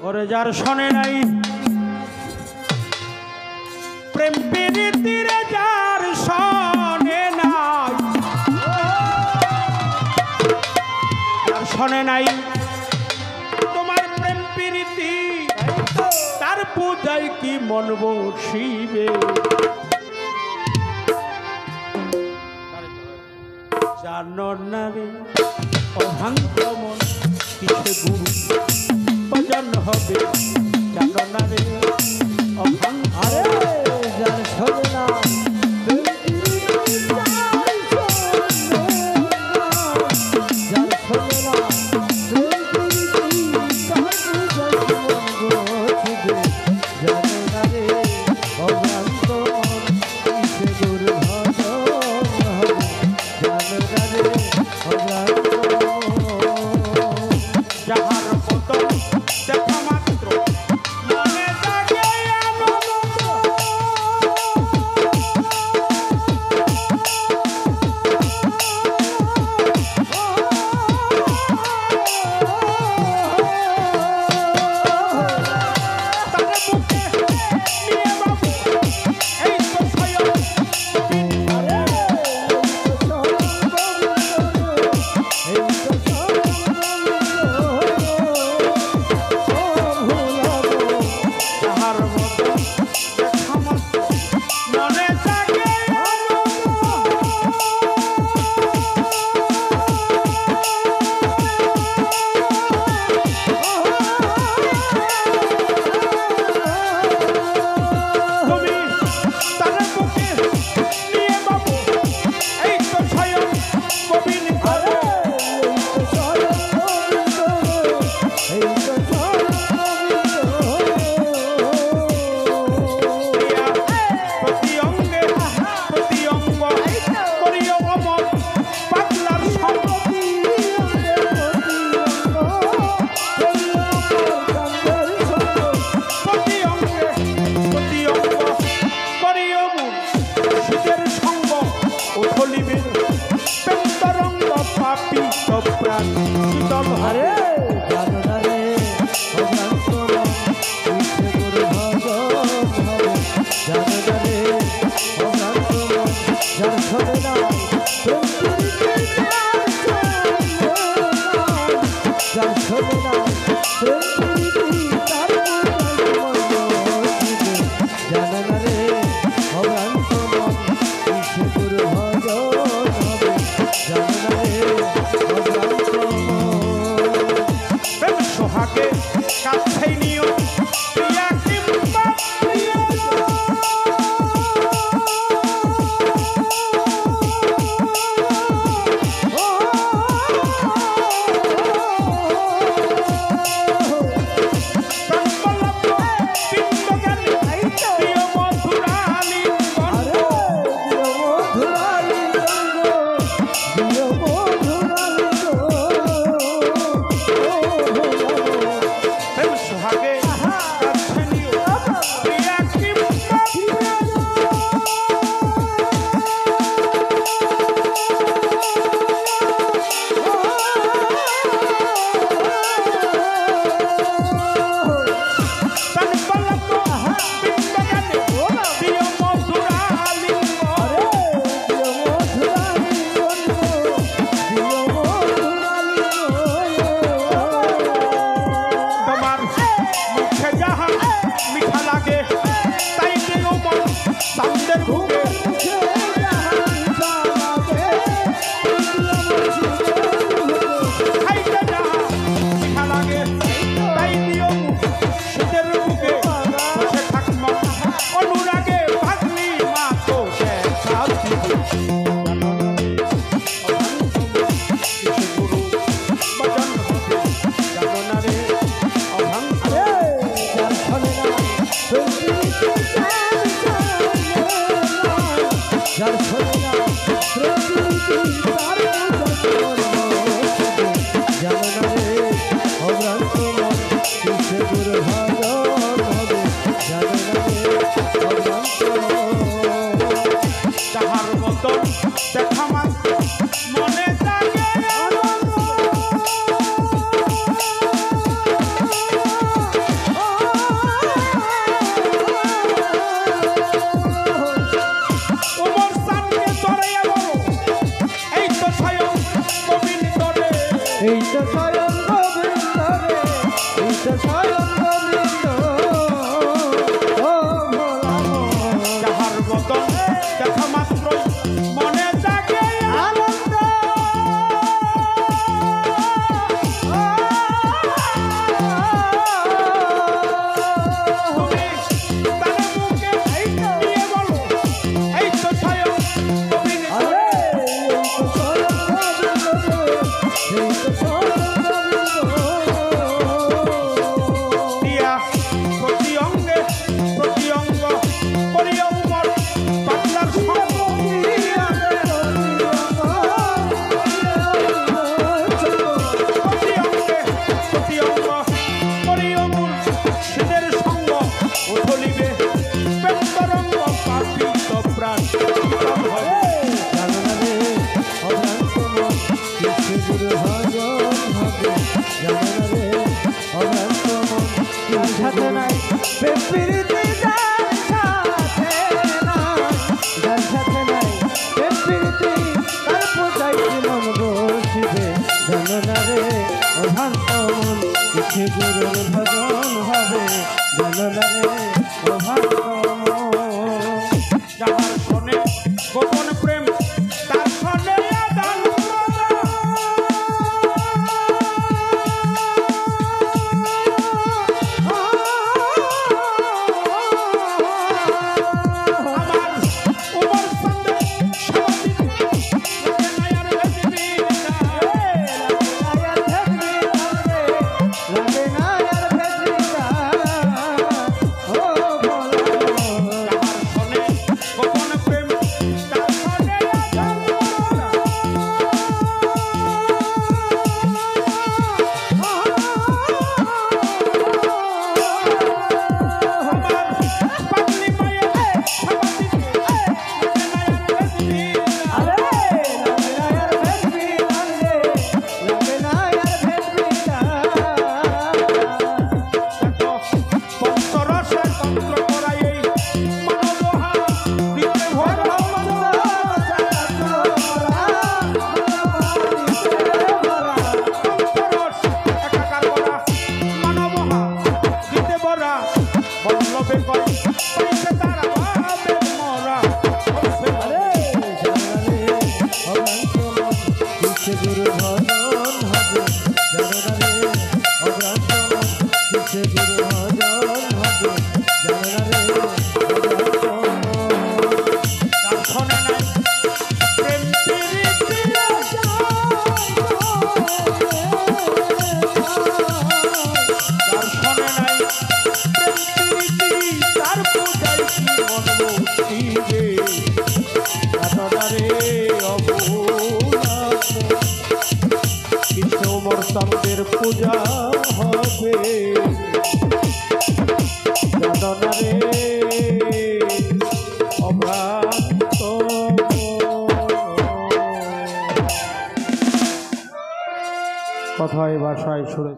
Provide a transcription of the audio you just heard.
ওরে যার শোনে নাই প্রেম প্রীতিরে যার শোনে নাই, যার শোনে নাই তোমার প্রেম প্রীতি, তার পূজায় কি মন বসিবে। জানো না রে অভাঙ্গ মন কিসে গুরু ভজন হবে, জানো না রে অভাঙ্গ। আরে যার শোনে না তো স্বয়ং গোবিন্দ ও ভোলা মন। যাহার বদন দেখা মাত্র মনে জাগে আনন্দ তুমি তার মুখে নিয়ে বলো এই তো স্বয়ং গোবিন্দ। আরে এই তো স্বয়ং গোবিন্দ রে, এই তো স্বয়ং গোবিন্দ। দিয়া প্রতি অঙ্গে প্রতি অঙ্গ করিয়া উমর পাতলার সঙ্গ প্রতি অঙ্গে প্রতি অঙ্গ করিয়া মূল শীতের সঙ্গ উঠলিবে প্রেমতরঙ্গ পাপিত প্রাণ শীতল হবে। সাথে নাই প্রেমপ্রীতি যার সাথে নাই, যার সাথে নাই প্রেমপ্রীতি তার পূজায় কি মন বসিবে। জানো না রে অভ্রান্ত মন কিছু গুরুর ভজন হবে। জানো না রে অভ্রান্ত মন। যাহার শোনে গোপন প্রেম তার শোনে আদান আমার উমর সন্দেহ স্বাভাবিক নায়ার ভেজবি লাগে না আর ভেজরিকা ও ভোলা মন। যাহার শোনে গোপন প্রেম তার শোনে আদান আমার পাগলি মায়ের স্বাভাবিক নায়ার ভেজবি আরে লাগে না আর ভেজরি লাগে না আর ভেজরিকা পঞ্চরসে তন্ত্র করাই এই মানবহা দিতে ভরা পঞ্চরস একাকার করা মানবহা দিতে ভরা বল্লভে কই পাইছে তারা ভাবে মরা হইছে আরে জানালে অভ্রান্ত মন কিসে গুরু ভজন হবে। জানালে অভ্রান্ত মন কিসে গুরু ভজন হবে। জানালে অভ্রান্ত মন। যার শোনে নাই প্রেম প্রীতি যার শোনে নাই প্রেম প্রীতি তার পূজায় কি মন বসিবে কাটনারে অবলা কৃষ্ণ মর্তাদের পূজা হবে কাটনারে অভ্রান্ত কথায় ভাষায় সুরে